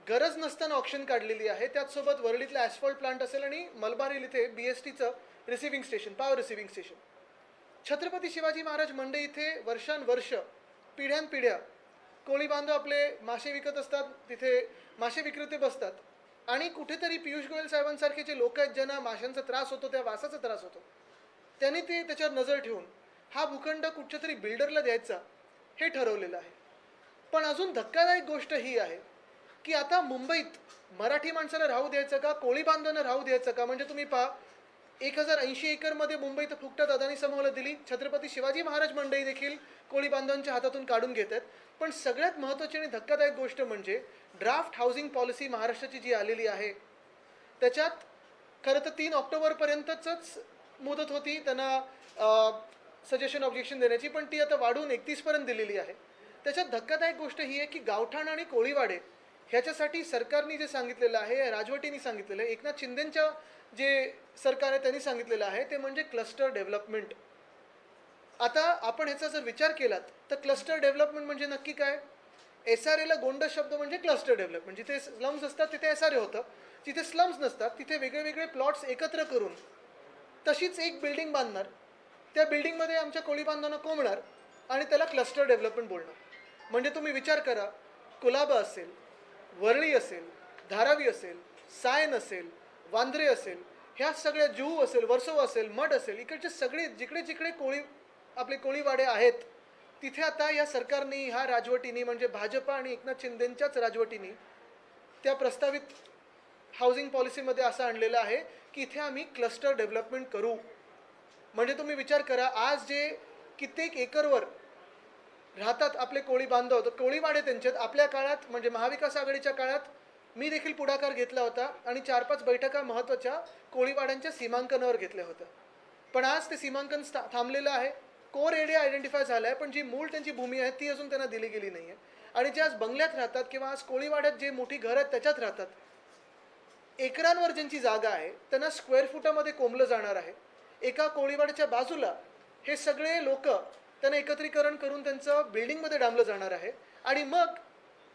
गरज नसताना ऑप्शन काढलेली आहे. त्याचसोबत वरळीतलं ॲस्फॉल्ट प्लांट असेल आणि मलबार इथे BSTचं receiving station, power receiving station. Chhatrapati Shivaji Maharaj मंडई इथे वर्षानुवर्ष, पिढ्यानपिढ्या कोळी बांधव आपले मासे विकत असतात, तिथे मासे विक्रेते बसतात आणि कुठेतरी पियुष गोयल साहेबांसारखे जे लोक आहेत ज्यांना माशांचा त्रास होतो, त्या वासाचा त्रास होतो, त्यांनी ते त्याच्यावर नजर ठेवून हा भूखंड कुठच्या तरी बिल्डरला द्यायचा हे ठरवलेलं आहे. पण अजून धक्कादायक गोष्ट ही आहे की आता मुंबईत मराठी माणसाला राहू द्यायचं का, कोळी बांधवांना राहू द्यायचं का? म्हणजे तुम्ही पहा, 1080 एकरमध्ये मुंबईत फुकटात अदानी समूहाला दिली. छत्रपती शिवाजी महाराज मंडई देखील कोळी बांधवांच्या हातातून काढून घेत आहेत. पण सगळ्यात महत्त्वाची आणि धक्कादायक गोष्ट म्हणजे ड्राफ्ट हाऊसिंग पॉलिसी महाराष्ट्राची जी आलेली आहे, त्याच्यात खरं तर 3 ऑक्टोबरपर्यंतच मुदत होती त्यांना सजेशन ऑब्जेक्शन देण्याची, पण ती आता वाढवून 31पर्यंत दिलेली आहे. त्याच्यात धक्कादायक गोष्ट ही आहे की गावठाण आणि कोळीवाडे ह्याच्यासाठी सरकारने जे सांगितलेलं आहे, राजवटीने सांगितलेलं आहे, एकनाथ शिंदेंच्या जे सरकार आहे त्यांनी सांगितलेलं आहे, ते म्हणजे क्लस्टर डेव्हलपमेंट. आता आपण ह्याचा जर विचार केलात तर क्लस्टर डेव्हलपमेंट म्हणजे नक्की काय? SRAला गोंड शब्द म्हणजे क्लस्टर डेव्हलपमेंट. जिथे स्लम्स असतात तिथे SRA होतं, जिथे स्लम्स नसतात तिथे वेगळे वेगळे प्लॉट्स एकत्र करून तशीच एक बिल्डिंग बांधणार, त्या बिल्डिंगमध्ये आमच्या कोळी बांधवांना कोंबणार आणि त्याला क्लस्टर डेव्हलपमेंट बोलणार. म्हणजे तुम्ही विचार करा, कुलाबा असेल, वरळी असेल, धारावी असेल, सायन असेल, वांद्रे असेल, ह्या सगळ्या जुहू असेल, वर्सोवा असेल, मठ असेल, इकडचे सगळे जिकडे जिकडे आपले कोळीवाडे आहेत तिथे आता या सरकारने, ह्या राजवटीने म्हणजे भाजपा आणि एकनाथ शिंदेंच्याच राजवटीने त्या प्रस्तावित हाऊसिंग पॉलिसीमध्ये असं आणलेलं आहे की इथे आम्ही क्लस्टर डेव्हलपमेंट करू. म्हणजे तुम्ही विचार करा, आज जे कित्येक एकरवर राहतात आपले कोळी बांधव, तर कोळीवाडे त्यांच्यात आपल्या काळात म्हणजे महाविकास आघाडीच्या काळात मी देखील पुढाकार घेतला होता आणि 4-5 बैठका महत्त्वाच्या कोळीवाड्यांच्या सीमांकनावर घेतल्या होत्या. पण आज ते सीमांकन थांबलेलं आहे. कोर एरिया आयडेंटिफाय झाला आहे, पण जी मूळ त्यांची भूमी आहे ती अजून त्यांना दिली गेली नाही आहे. आणि जे आज बंगल्यात राहतात किंवा आज कोळीवाड्यात जे मोठी घरं आहेत त्याच्यात राहतात, एकरांवर ज्यांची जागा आहे त्यांना स्क्वेअर फुटामध्ये कोंबलं जाणार आहे. एका कोळीवाड्याच्या बाजूला हे सगळे लोक त्यांना एकत्रीकरण करून त्यांचं बिल्डिंगमध्ये डांबलं जाणार आहे. आणि मग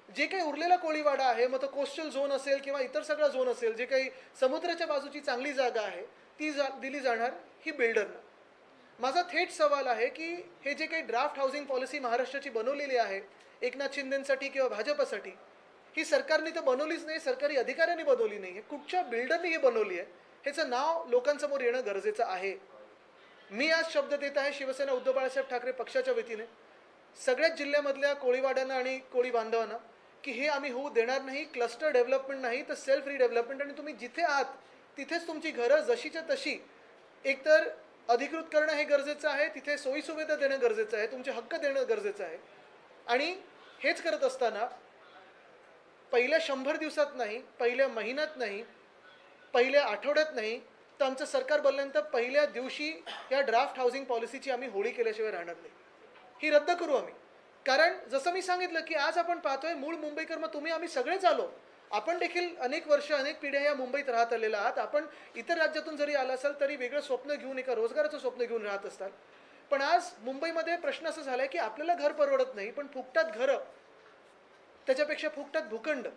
जे काही उरलेला कोळीवाडा आहे, मग तो कोस्टल झोन असेल किंवा इतर सगळा झोन असेल, जे काही समुद्राच्या बाजूची चांगली जागा आहे ती दिली जाणार ही बिल्डरना. माझा थेट सवाल आहे की हे जे काही ड्राफ्ट हाऊसिंग पॉलिसी महाराष्ट्राची बनवलेली आहे एकनाथ शिंदेंसाठी किंवा भाजपसाठी, ही सरकारने तर बनवलीच नाही, सरकारी अधिकाऱ्यांनी बनवली नाही आहे, कुठच्या बिल्डरने ही बनवली आहे ह्याचं नाव लोकांसमोर येणं गरजेचं आहे. मी आज शब्द देत आहे शिवसेना उद्धव बाळासाहेब ठाकरे पक्षाच्या वतीने सगळ्याच जिल्ह्यामधल्या कोळीवाड्यांना आणि कोळी बांधवांना की हे आम्ही होऊ देणार नाही. क्लस्टर डेव्हलपमेंट नाही तर सेल्फ रिडेव्हलपमेंट. आणि तुम्ही जिथे आहात तिथेच तुमची घरं जशीच्या तशी एकतर अधिकृत करणं हे गरजेचं आहे, तिथे सोयीसुविधा देणं गरजेचं आहे, तुमचे हक्क देणं गरजेचं आहे. आणि हेच करत असताना पहिल्या 100 दिवसात नाही, पहिल्या महिन्यात नाही, पहिल्या आठवड्यात नाही, तर आमचं सरकार बनल्यानंतर पहिल्या दिवशी या ड्राफ्ट हाऊसिंग पॉलिसीची आम्ही होळी केल्याशिवाय राहणार नाही. ही रद्द करू आम्ही. कारण जसं मी सांगितलं की आज आपण पाहतोय मूळ मुंबईकर, मग तुम्ही आम्ही सगळेच आलो, आपण देखील अनेक वर्ष अनेक पिढ्या या मुंबईत राहत आलेला आहात. आपण इतर राज्यातून जरी आला असाल तरी वेगळं स्वप्न घेऊन, एका रोजगाराचं स्वप्न घेऊन राहत असतात. पण आज मुंबईमध्ये प्रश्न असं झाला आहे की आपल्याला घर परवडत नाही, पण फुकटात घरं, त्याच्यापेक्षा फुकटात भूखंड,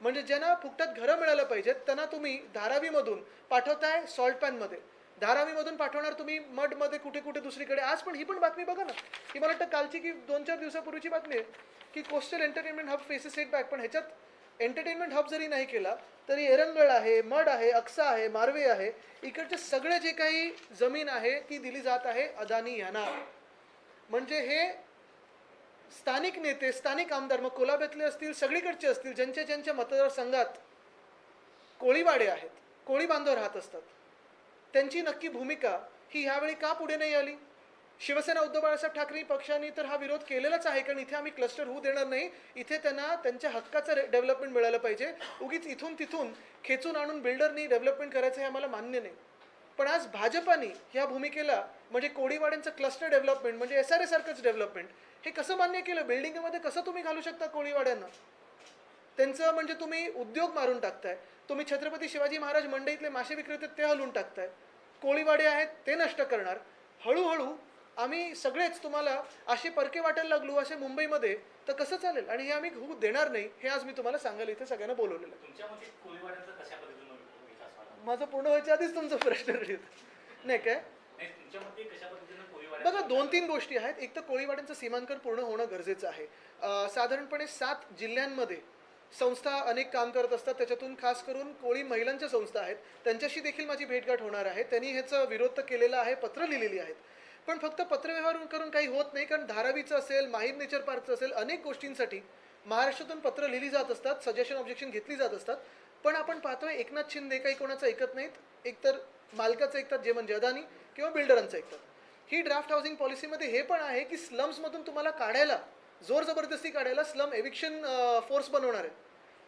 म्हणजे ज्यांना फुकटात घरं मिळायला पाहिजेत त्यांना तुम्ही धारावीमधून पाठवताय सॉल्ट पॅनमध्ये, धारावीमधून पाठवणार तुम्ही मडमध्ये, कुठे कुठे दुसरीकडे. आज पण ही पण बातमी बघा ना, ही मला वाटतं कालची की 2-4 दिवसापूर्वीची बातमी आहे की coastal entertainment hub faces setback. पण ह्याच्यात एंटरटेनमेंट हब जरी नाही केला तरी एरंगळ आहे, मड आहे, अक्सा आहे, मारवे आहे, इकडचे सगळे जे काही जमीन आहे ती दिली जात आहे अदानी यांना. म्हणजे हे स्थानिक नेते, स्थानिक आमदार, मग कोलाब्यातले असतील, सगळीकडचे असतील, ज्यांच्या ज्यांच्या मतदारसंघात कोळीवाडे आहेत, कोळी बांधव राहत असतात, त्यांची नक्की भूमिका ही ह्यावेळी का पुढे नाही आली? शिवसेना उद्धव बाळासाहेब ठाकरे पक्षाने तर हा विरोध केलेलाच आहे, कारण इथे आम्ही क्लस्टर होऊ देणार नाही, इथे त्यांना त्यांच्या हक्काचं डेव्हलपमेंट मिळालं पाहिजे. उगीच इथून तिथून खेचून आणून बिल्डरनी डेव्हलपमेंट करायचं हे आम्हाला मान्य नाही. पण आज भाजपाने ह्या भूमिकेला म्हणजे कोळीवाड्यांचं क्लस्टर डेव्हलपमेंट म्हणजे SRA सारखंच डेव्हलपमेंट हे कसं मान्य केलं? बिल्डिंगमध्ये कसं तुम्ही घालू शकता कोळीवाड्यांना? त्यांचं म्हणजे तुम्ही उद्योग मारून टाकताय. तुम्ही छत्रपती शिवाजी महाराज मंडईतले मासे विक्रेते ते हलवून टाकताय, कोळीवाडे आहेत ते नष्ट करणार. हळूहळू आम्ही सगळेच तुम्हाला असे परके वाटायला लागलो असे मुंबईमध्ये, तर कसं चालेल? आणि हे आम्ही होऊ देणार नाही, हे आज मी तुम्हाला सांगायला इथे सगळ्यांना बोलवलेलं आहे. तुमच्या मते कोळीवाड्यांचा कशा पद्धतीनं विकास व्हावा? माझं पूर्ण व्हायच्या आधीच तुमचा प्रश्न रेडी होता. नाही काय? नाही, तुमच्या मते कशा पद्धतीनं बघा, कोळीवाड्यांचा 2-3 गोष्टी आहेत. एक तर कोळीवाड्यांचं सीमांकन पूर्ण होणं गरजेचं आहे. साधारणपणे 7 जिल्ह्यांमध्ये संस्था अनेक काम करत असतात. त्याच्यातून खास करून कोळी महिलांच्या संस्था आहेत. त्यांच्याशी देखील माझी भेटगाठ होणार आहे. त्यांनी ह्याचा विरोध तर केलेला आहे, पत्र लिहिलेली आहेत. पण फक्त पत्रव्यवहार करून काही होत नाही, कारण धारावीचं असेल, माहीम नेचर पार्कचं असेल, अनेक गोष्टींसाठी महाराष्ट्रातून पत्र लिहिली जात असतात, सजेशन ऑब्जेक्शन घेतली जात असतात. पण आपण पाहतोय एकनाथ शिंदे काही कोणाचं ऐकत नाहीत. एकतर मालकाचं ऐकतात, जे म्हणजे अदानी, किंवा बिल्डरांचं ऐकतात. ही ड्राफ्ट हाऊसिंग पॉलिसीमध्ये हे पण आहे की स्लम्समधून तुम्हाला काढायला, जोर जबरदस्ती काढायला स्लम एविक्शन फोर्स बनवणार आहे.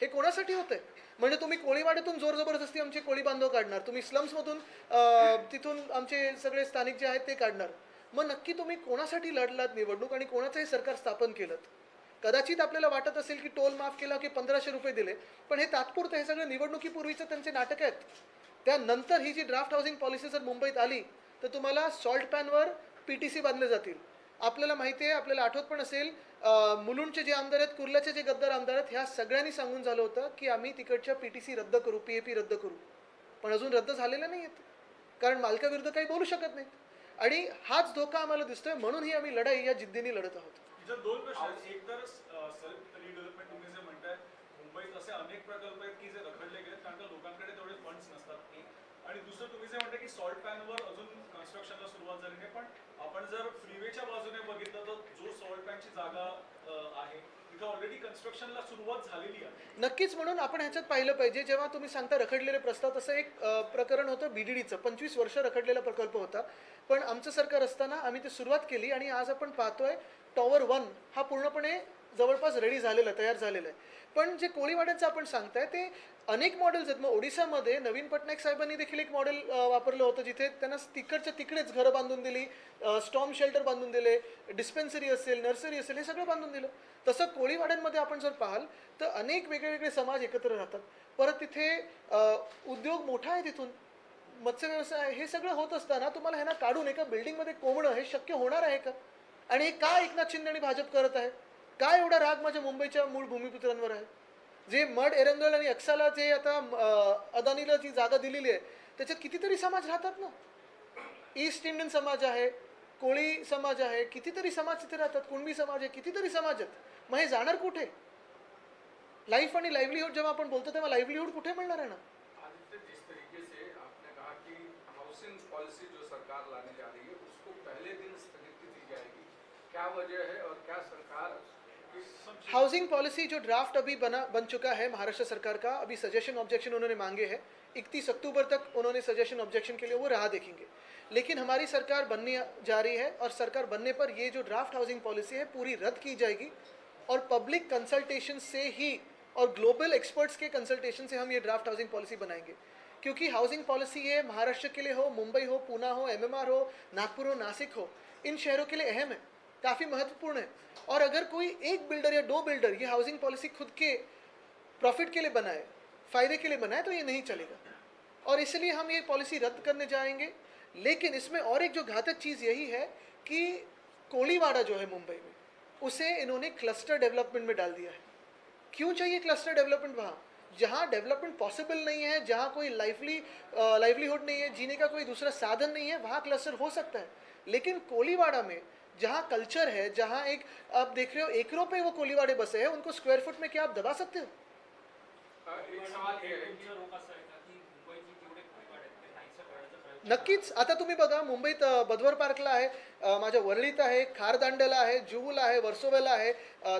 हे कोणासाठी होतंय? म्हणजे तुम्ही कोळीवाड्यातून जोर जबरदस्ती आमचे कोळी बांधव काढणार, तुम्ही स्लम्समधून तिथून आमचे सगळे स्थानिक जे आहेत ते काढणार. मग नक्की तुम्ही कोणासाठी लढलात निवडणूक आणि कोणाचं हे सरकार स्थापन केलं? कदाचित आपल्याला वाटत असेल की टोल माफ केला की 1500 रुपये दिले, पण हे तात्पुरतं, हे सगळं निवडणुकीपूर्वीचं त्यांचे नाटक आहेत. त्यानंतर ही जी ड्राफ्ट हाऊसिंग पॉलिसी जर मुंबईत आली तर तुम्हाला सॉल्ट पॅनवर PTC बांधले जातील. आपल्याला माहिती आहे, आपल्याला आठवत पण असेल, मुलुंडचे जे आमदार आहेत, कुर्ल्याचे जे गद्दार आमदार आहेत, ह्या सगळ्यांनी सांगून झालं होतं की आम्ही तिकडच्या PTC रद्द करू, PAP रद्द करू. पण अजून रद्द झालेला नाही आहेत, कारण मालकाविरुद्ध काही बोलू शकत नाहीत. आणि हाच धोका आम्हाला दिसतोय, म्हणून ही आम्ही लढाई या जिद्दीने लढत आहोत. जर 2 प्रश्न आहेत. एक तर सेल्फ रिडेव्हलपमेंट तुम्ही जे म्हणताय, मुंबईत असे अनेक प्रकल्प आहेत की जे रखडले गेलेत कारण का लोकांकडे तेवढे फंड्स नसतात. आणि दुसरं तुम्ही जे म्हणताय की सॉल्ट पॅनवर अजून कन्स्ट्रक्शनला सुरुवात झाली नाही, पण आपण जर फ्रीवेच्या बाजूने बघितलं तर जो सॉल्ट पॅनची जागा आहे तिथं ऑलरेडी कन्स्ट्रक्शनला सुरुवात झालेली आहे. नक्कीच, म्हणून आपण ह्याच्यात पाहिलं पाहिजे. जेव्हा तुम्ही सांगता रखडलेले प्रस्ताव, तसं एक प्रकरण होतं BDDचं, 25 वर्ष रखडलेला प्रकल्प होता. पण आमचं सरकार असताना आम्ही ते सुरुवात केली आणि आज आपण पाहतोय टॉवर 1 हा पूर्णपणे जवळपास रेडी झालेला, तयार झालेला आहे. पण जे कोळीवाड्यांचं आपण सांगताय ते अनेक मॉडेल्स आहेत. मग ओडिसामध्ये नवीन पटनायक साहेबांनी देखील एक मॉडेल वापरलं होतं, जिथे त्यांना तिकडच्या तिकडेच घरं बांधून दिली, स्टॉर्म शेल्टर बांधून दिले, डिस्पेन्सरी असेल, नर्सरी असेल, हे सगळं बांधून दिलं. तसं कोळीवाड्यांमध्ये आपण जर पाहाल तर अनेक वेगळे वेगळे समाज एकत्र राहतात. परत तिथे उद्योग मोठा आहे, तिथून मत्स्य व्यवसाय, हे सगळं होत असताना तुम्हाला ह्यांना काढून एका बिल्डिंगमध्ये कोंबणं हे शक्य होणार आहे का? आणि हे का एकनाथ शिंदे आणि भाजप करत आहे? काय एवढा राग माझ्या मुंबईच्या मूळ भूमिपुत्रांवर आहे? जे मड, एरंगळ आणि अक्साला जे आता अदानीला जी जागा दिलेली आहे, त्याच्यात कितीतरी समाज राहतात ना. ईस्ट इंडियन समाज आहे, कोळी समाज आहे, कितीतरी समाज तिथे राहतात, कुणबी समाज आहे, कितीतरी समाज आहेत. मग हे जाणार कुठे? लाईफ आणि लाईव्हलीहूड जेव्हा आपण बोलतो तेव्हा लाईव्हलीहूड कुठे मिळणार आहे ना? आदित्य, जिस तरीके से आपने कहा कि हाउसिंग पॉलिसी जो सरकार लाने जा रही है उसको पहले दिन स्थगित दी जाएगी, क्या वजह है और क्या सरकार हाउसिंग पॉलिसी जो ड्राफ्ट अभी बन चुका है महाराष्ट्र सरकार का, अभी सजेशन ऑब्जेक्शन उन्होंने मांगे हैं, 31 अक्टूबर तक उन्होंने सजेशन ऑब्जेक्शन के लिए वो राह देखेंगे. लेकिन हमारी सरकार बनने जा रही है और सरकार बनने पर ये जो ड्राफ्ट हाउसिंग पॉलिसी है पूरी रद्द की जाएगी और पब्लिक कंसल्टेशन से ही और ग्लोबल एक्सपर्ट्स के कंसल्टेशन से हम ये ड्राफ्ट हाउसिंग पॉलिसी बनाएंगे. क्योंकि हाउसिंग पॉलिसी ये महाराष्ट्र के लिए हो, मुंबई हो, पूना हो, MMR हो, नागपुर हो, नासिक हो, इन शहरों के लिए अहम है, काफ़ी महत्वपूर्ण है. और अगर कोई एक बिल्डर या 2 बिल्डर ये हाउसिंग पॉलिसी खुद के प्रॉफिट के लिए बनाए, फ़ायदे के लिए बनाए, तो ये नहीं चलेगा. और इसलिए हम ये पॉलिसी रद्द करने जाएंगे. लेकिन इसमें और एक जो घातक चीज़ यही है कि कोळीवाड़ा जो है मुंबई में, उसे इन्होंने क्लस्टर डेवलपमेंट में डाल दिया है. क्यों चाहिए क्लस्टर डेवलपमेंट वहाँ? जहाँ डेवलपमेंट पॉसिबल नहीं है, जहाँ कोई लाइवलीहुड नहीं है, जीने का कोई दूसरा साधन नहीं है, वहाँ क्लस्टर हो सकता है. लेकिन कोळीवाड़ा में जहाँ कल्चर है, जहाँ एक आप देख रहे हो एकरों पे वो कोळीवाड़े बसे हैं, उनको स्क्वायर फुट में क्या आप दबा सकते हो? एक सवाल ये है कि नक्कीच. आता तुम्ही बघा, मुंबईत बदवर पार्कला आहे, माझ्या वरळीत आहे, खारदांड्याला आहे, जुहूला आहे, वर्सोव्याला आहे,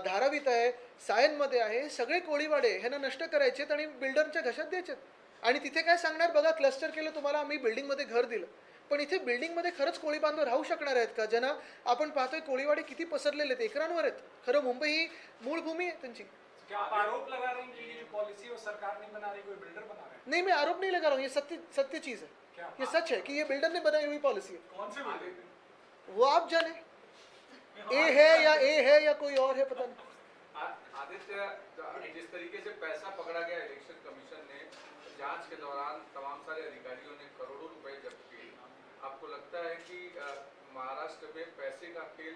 धारावीत आहे, सायनमध्ये आहे. सगळे कोळीवाडे ह्यांना नष्ट करायचेत आणि बिल्डरच्या घशात द्यायचेत. आणि तिथे काय सांगणार, बघा क्लस्टर केलं तुम्हाला, आम्ही बिल्डिंगमध्ये घर दिलं. पण इथे बिल्डिंगमध्ये खरंच कोळी बांधव राहू शकणार आहेत का? ज्यांना आपण पाहतोय कोळीवाडे किती पसरलेले आहेत, एकरांवर आहेत. खरं मुंबई ही मूळ भूमी आहे त्यांची. क्या आप आरोप लगा रहे हैं कि ये पॉलिसी और सरकार नहीं बना रही, कोई बिल्डर बना रहा है? नहीं, मैं आरोप नहीं लगा रहा हूँ, ये सत्य चीज़ है. ये सच है कि ये बिल्डर ने बनाई हुई पॉलिसी है. कौन से बिल्डिंग? वो आप जाने, ए है या कोई और है, पता नहीं. आदित्य, जिस तरीके से पैसा पकड़ा गया इलेक्शन कमीशन ने जांच के दौरान, तमाम सारे अधिकारियों ने करोड़ों रुपए जब्त किए, आपको लगता है कि महाराष्ट्र में पैसे का खेल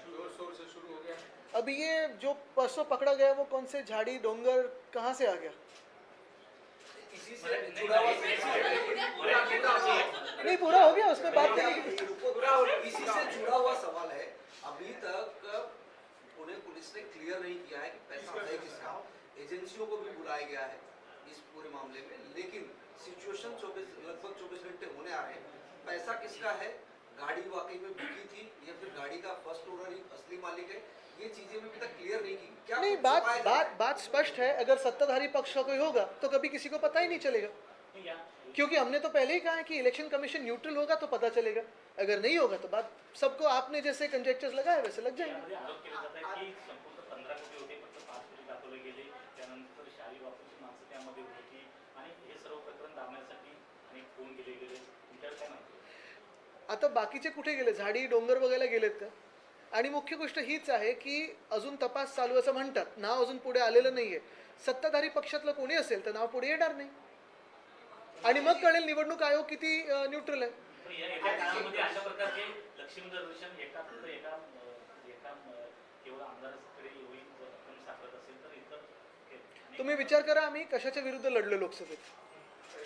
जोर शोर से शुरू हो गया है। अभी ये जो परसों पकड़ा गया वो कौन से झाड़ी डोंगर कहाँ से आ गया? इसी से जुड़ा हुआ नहीं, पूरा हो गया, उसमें बात नहीं। इसी से जुड़ा हुआ सवाल है। अभी तक पुणे पुलिस ने क्लियर नहीं किया है कि पैसा है किसका। एजेंसियों को भी बुलाया गया है इस पूरे मामले में, लेकिन सिचुएशन लगभग 24 घंटे होने आ रहे हैं। पैसा किसका है, गाड़ी वाकई में बिकी थी या फिर गाड़ी का फर्स्ट ओनर ही असली मालिक है, ये चीजें भी अभी तक क्लियर नहीं की। क्या नहीं, कुछ बात छुपाया जा रहा बात है? बात स्पष्ट है। अगर सत्ताधारी पक्ष का कोई होगा तो कभी किसी को पता ही नहीं चलेगा, नहीं, या- क्योंकि हमने तो पहले ही कहा है कि इलेक्शन कमीशन न्यूट्रल होगा तो पता चलेगा, अगर नहीं होगा तो बात सबको आपने जैसे कंजेक्चर्स लगाए वैसे लग जाएंगे। यामध्ये आरोप केला जात आहे की संपूर्ण 15 कोटी होते फक्त 5 कोटी दाखवले गेले. त्यानंतर शाही वापरूची माणसं त्यामध्ये होती आणि हे सर्व प्रकरण दाबण्यासाठी अनेक फोन केले गेले. तुमच्यावर काय माहिती आहे? आता बाकीचे कुठे गेले? झाडी डोंगर बघायला गेलेत का? आणि मुख्य गोष्ट हीच आहे की अजून तपास चालू असं म्हणतात, नाव अजून पुढे आलेलं नाहीये. सत्ताधारी पक्षातलं कोणी असेल तर नाव पुढे येणार नाही आणि मग कळेल निवडणूक आयोग किती न्यूट्रल आहे. पण येत्या काळामध्ये अशा प्रकारचे लक्ष्मी दर्शन एका केवळ आमदाराकडे होईल जर रक्कम सापडत असेल तर इतर तुम्ही विचार करा आम्ही कशाच्या विरुद्ध लढलो लोकसभेत.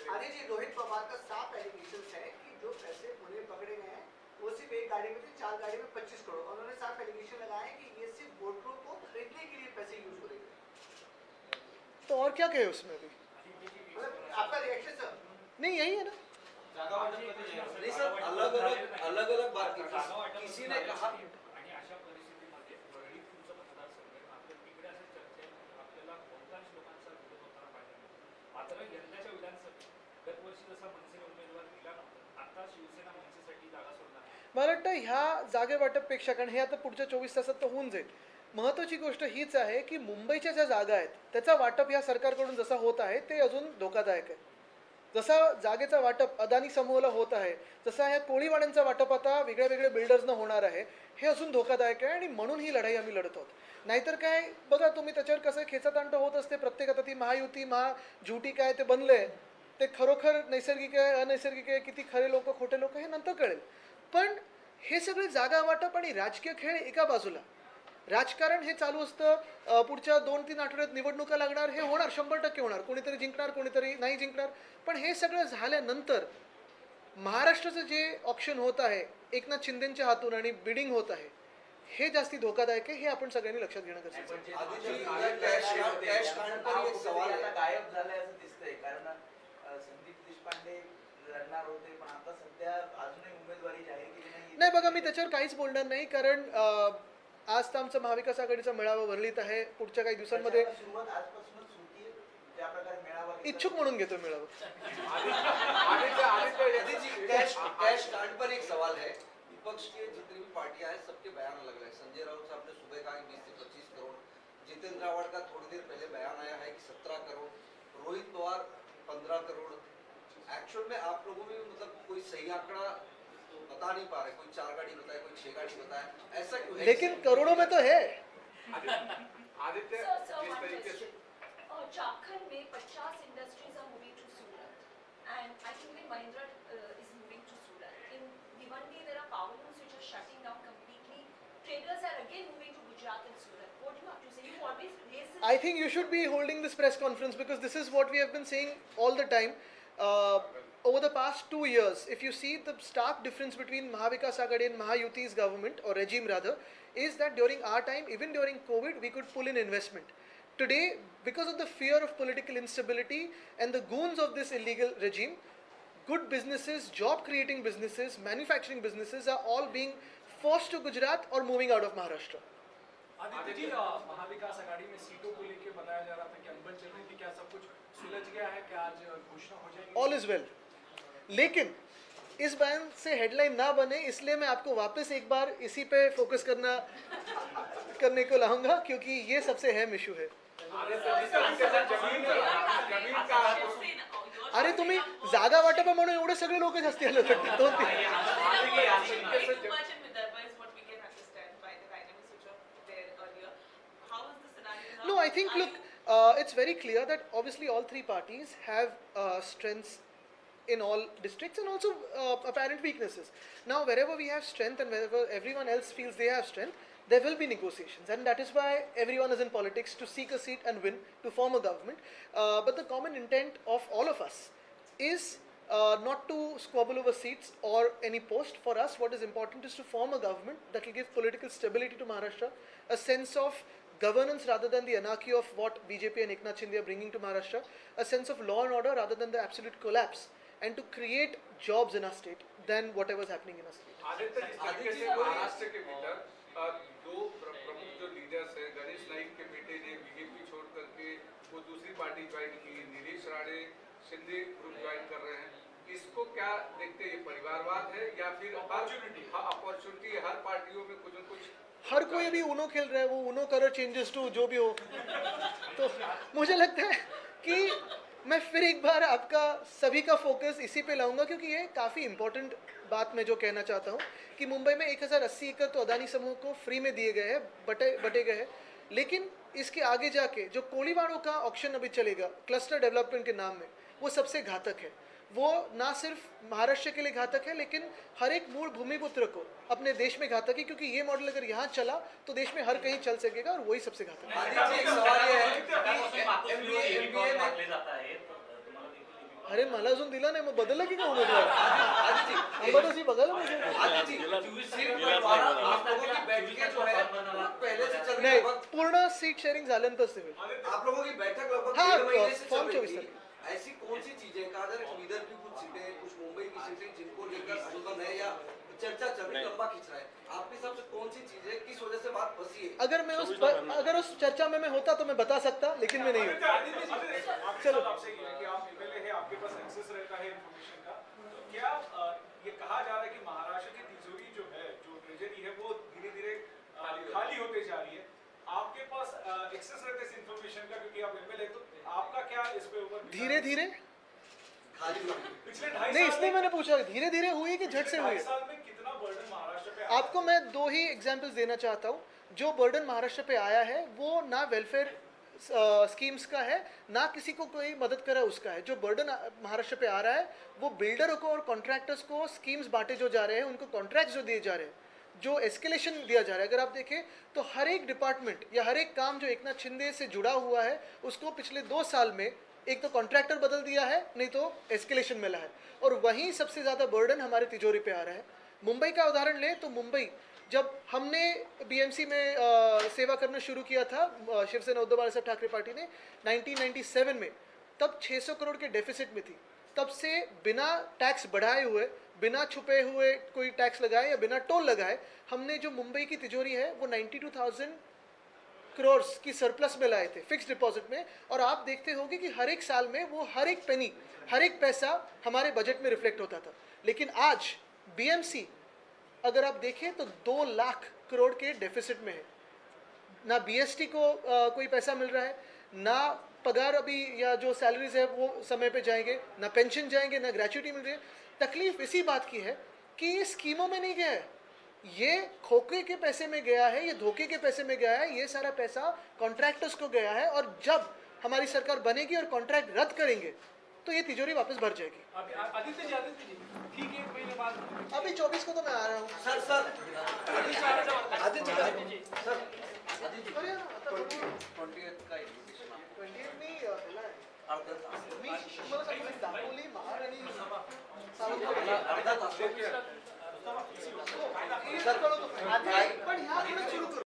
अरे जी, रोहित पवार का साफ एलिगेशंस है कि जो पैसे पुणे पकड़े गए हैं वो सिर्फ एक गाड़ी में थे, 4 गाड़ी में 25 करोड़। उन्होंने साफ एलिगेशन लगाया है कि ये सिर्फ वोटरों को खरीदने के लिए पैसे यूज हो रहे हैं। तो और क्या कहे उसमें अभी? मतलब आपका रिएक्शन सर? नहीं, यही है ना. नहीं सर, अलग अलग बात की थी। किसी ने कहा आणि अशा परिस्थितीमध्ये वरळी तुमचं मतदारसंघ आहे, मात्र तिकडे अशा चर्चेत आपल्याला बहुतांश लोकांचा विरोध होताना पाहिजे. मात्र यंदाच्या विधानसभेत गतवर्षी जसा मनसेने उमेदवार दिला नव्हता, आता शिवसेना मनसेसाठी जागा सोडणार आहे. मला वाटतं ह्या जागे वाटपपेक्षा, कारण हे आता पुढच्या 24 तासात तर होऊन जाईल, महत्त्वाची गोष्ट हीच आहे की मुंबईच्या ज्या जागा आहेत त्याचा वाटप ह्या सरकारकडून जसा होत आहे ते अजून धोकादायक आहे. जसा जागेचा वाटप अदानी समूहाला होत आहे, जसा ह्या कोळीवाड्यांचा वाटप आता वेगळ्या वेगळ्या बिल्डर्सनं होणार आहे, हे अजून धोकादायक आहे आणि म्हणून ही लढाई आम्ही लढत आहोत. नाहीतर काय बघा तुम्ही, त्याच्यावर कसं खेचातांट होत असते प्रत्येक. आता ती महायुती महाजुटी काय ते बनले, ते खरोखर नैसर्गिक आहे अनैसर्गिक आहे, किती खरे लोक खोटे लोक हे नंतर कळेल. पण हे सगळे जागा वाटप आणि राजकीय खेळ एका बाजूला, राजकारण हे चालू असतं. पुढच्या 2-3 आठवड्यात निवडणुका लागणार, हे होणार, 100% होणार. कोणीतरी जिंकणार कोणीतरी नाही जिंकणार. पण हे सगळं झाल्यानंतर महाराष्ट्राचं जे ऑप्शन होत आहे एकनाथ शिंदेच्या हातून आणि बिडिंग होत आहे, हे जास्ती धोकादायक आहे. हे आपण सगळ्यांनी लक्षात घेणं गरजेचं आहे. आदिती, कॅश कांड पर एक सवाल आता है। गायब झालंय असं दिसतंय, कारण संदीप देशपांडे लढणार होते पण आता सध्या अजूनही उमेदवारी जाहीर केली नाही बघा, मी त्याच्यावर काहीच बोलणार नाही, कारण आज तर आमचा महाविकास आघाडीचा मेळावा वरळीत आहे. पुढच्या काही दिवसांमध्ये सुरुवात आजपासूनच होती. ज्या प्रकारे मेळावा घेतला- इच्छुक म्हणून घेतो मेळावा. आदिती, कैश कांड पर एक सवाल है। विपक्ष की जितनी भी पार्टियां हैं सबके बयान अलग अलग। संजय राउत साहब ने सुबह कहा कि 20 से 25 करोड़। जितेंद्र रावत का थोड़ी देर पहले बयान आया है कि 17 करोड़। रोहित पवार 15 करोड़। एक्चुअल में आप लोगों में मतलब कोई सही आंकड़ा बता नहीं पा रहे, कोई 4 गाड़ी बताए, कोई 6 गाड़ी बताए, ऐसा क्यों है? लेकिन करोड़ों में तो है. आदित्य, Sir, जिस one तरीके से question. Jharkhand में 50 industries are moving to Surat, and I think even Mahindra is moving to Surat. In Bhiwandi, there are power looms which are shutting down completely. Traders are again moving to Gujarat and Surat. What do you have to say? You always raise this. I think you should be holding this press conference because this is what we have been saying all the time. Over the past 2 years, if you see the stark difference between Mahavikas Aghadi and Mahayuti's government, or regime rather, is that during our time, even during COVID, we could pull in investment. Today, because of the fear of political instability and the goons of this illegal regime, good businesses, job creating businesses, manufacturing businesses are all being forced to Gujarat or moving out of Maharashtra. Aditya ji, महाविकास आघाड़ी में सीटों को लेकर बताया जा रहा था कि अनबन चल रही थी, क्या सब कुछ सुलझ गया है? क्या आज घोषणा हो जाएगी? All is well. लेकिन इस बयान से हेडलाइन ना बने, इसलिए मैं आपको वापस एक बार इसी पे फोकस करने को लाऊंगा, क्योंकि ये सबसे अहम इशू है. अरे तुम्ही जागा वाटप म्हणून एवढे सगळे लोक जास्ती आले होते. No, I think, look, it's very clear that obviously all three parties have strengths in all districts, and also apparent weaknesses. Now, wherever we have strength and wherever everyone else feels they have strength, there will be negotiations, and that is why everyone is in politics, to seek a seat and win, to form a government. But the common intent of all of us is not to squabble over seats or any post. For us, what is important is to form a government that will give political stability to Maharashtra, a sense of governance rather than the anarchy of what BJP and Eknath Shinde are bringing to Maharashtra, a sense of law and order rather than the absolute collapse, and to create jobs in our state than whatever is happening in our state. Aditya, जिस तरीके से महाराष्ट्र के भीतर दो प्रमुख जो leaders हैं, गणेश नाइक के बेटे ने BJP छोड़ करके वो दूसरी पार्टी ज्वाइन की, नीलेश राणे शिंदे ग्रुप ज्वाइन कर रहे हैं, इसको क्या देखते हैं? ये परिवारवाद है या फिर अपॉर्चुनिटी? हर पार्टियों में कुछ न कुछ, हर कोई भी ऊनो खेल रहा है, वो ऊनो कलर चेंजेस टू जो भी हो। तो मुझे लगता है कि मैं फिर एक बार आपका सभी का फोकस इसी पे लाऊंगा, क्योंकि ये काफ़ी इंपॉर्टेंट बात मैं जो कहना चाहता हूँ कि मुंबई में 1080 एकड़ तो अदानी समूह को फ्री में दिए गए हैं, बटे गए हैं, लेकिन इसके आगे जाके जो कोलीवाड़ों का ऑक्शन अभी चलेगा क्लस्टर डेवलपमेंट के नाम में, वो सबसे घातक है। वो ना सिर्फ महाराष्ट्र के लिए घातक है, लेकिन हर एक मूल भूमिपुत्र को अपने देश में घातक है, क्योंकि ये मॉडल अगर यहाँ चला तो देश में हर कहीं चल सकेगा, और वही सबसे घातक है। अरे मला अजून दिला नाही, मग बदललं की काय उमेदवार? अंबादासी बघायला पाहिजे। नाही, पूर्ण सीट शेअरिंग झाल्यानंतरच ते होईल। आप लोगों की बैठक लगभग हाँ, 1.5 महीने से फॉर्म चल रही 24 थी। ऐसी कौन सी चीजें का अगर इधर की कुछ सीटें, कुछ मुंबई की सीटें जिनको लेकर अनुभव है या चर्चा चल रही, लंबा खींच रहा है, आपके हिसाब से कौन सी चीजें किस वजह से बात फंसी है? अगर उस चर्चा में मैं होता तो मैं बता सकता, लेकिन मैं नहीं हूँ। चलो, आपसे ये है कि आप एमएलए हैं, आपके पास एक्सेस रहता है इंफॉर्मेशन का, तो क्या ये कहा जा रहा है कि महाराष्ट्र की तिजोरी जो है, जो ट्रेजरी है, वो धीरे-धीरे खाली होते जा रही है? आपके पास एक्सेस रहता है इस इंफॉर्मेशन का, क्योंकि आप एमएलए, तो आपका क्या इस पे ऊपर धीरे-धीरे पिछले 2.5 नहीं, इसलिए मैंने पूछा धीरे-धीरे हुई कि झट से हुई? साल में कितना बर्डन महाराष्ट्र पे आपको मैं 2 ही एग्जांपल्स देना चाहता हूँ। जो बर्डन महाराष्ट्र पे आया है वो ना वेलफेयर स्कीम्स का है, ना किसी को कोई मदद करा उसका है। जो बर्डन महाराष्ट्र पे आ रहा है वो बिल्डरों को और कॉन्ट्रैक्टर्स को स्कीम्स बांटे जो जा रहे हैं, उनको कॉन्ट्रैक्ट जो दिए जा रहे हैं, जो एस्केलेशन दिया जा रहा है। अगर आप देखें तो हर एक डिपार्टमेंट या हर एक काम जो एकनाथ शिंदे से जुड़ा हुआ है, उसको पिछले 2 साल में एक तो कॉन्ट्रैक्टर बदल दिया है, नहीं तो एस्केलेशन मिला है, और वहीं सबसे ज़्यादा बर्डन हमारे तिजोरी पे आ रहा है। मुंबई का उदाहरण लें तो मुंबई, जब हमने बीएमसी में सेवा करना शुरू किया था, शिवसेना उद्धव बाळासाहेब ठाकरे पार्टी ने 1997 में, तब 600 करोड़ के डेफिसिट में थी। तब से बिना टैक्स बढ़ाए हुए, बिना छुपे हुए कोई टैक्स लगाए या बिना टोल लगाए, हमने जो मुंबई की तिजोरी है वो 92,000 करोड़ की सरप्लस में लाए थे फिक्स डिपॉजिट में। और आप देखते होंगे कि हर एक साल में वो हर एक पेनी, हर एक पैसा हमारे बजट में रिफ्लेक्ट होता था। लेकिन आज बीएमसी अगर आप देखें तो 2 लाख करोड़ के डेफिसिट में है। ना बीएसटी को कोई पैसा मिल रहा है, ना पगार अभी या जो सैलरीज है वो समय पे जाएंगे, ना पेंशन जाएंगे, ना ग्रेच्युटी मिल रही है। तकलीफ इसी बात की है कि ये स्कीमों में नहीं गया है, ये खोखे के पैसे में गया है, ये धोखे के पैसे में गया है, ये सारा पैसा कॉन्ट्रैक्टर्स को गया है। और जब हमारी सरकार बनेगी और कॉन्ट्रैक्ट रद्द करेंगे तो ये तिजोरी वापस भर जाएगी। आदित्य जी, ठीक है, 1 महीने बाद अभी 24 को तो मैं आ रहा हूँ। Sir Aditya ji, sir 20th का invitation आहे. 28 मी ह्याला आहे. अर्धा तास. मी मला सांगितलं दापोली, महाड आणि अर्धा तास. सर, पण ह्या आठवड्यात सुरू करू.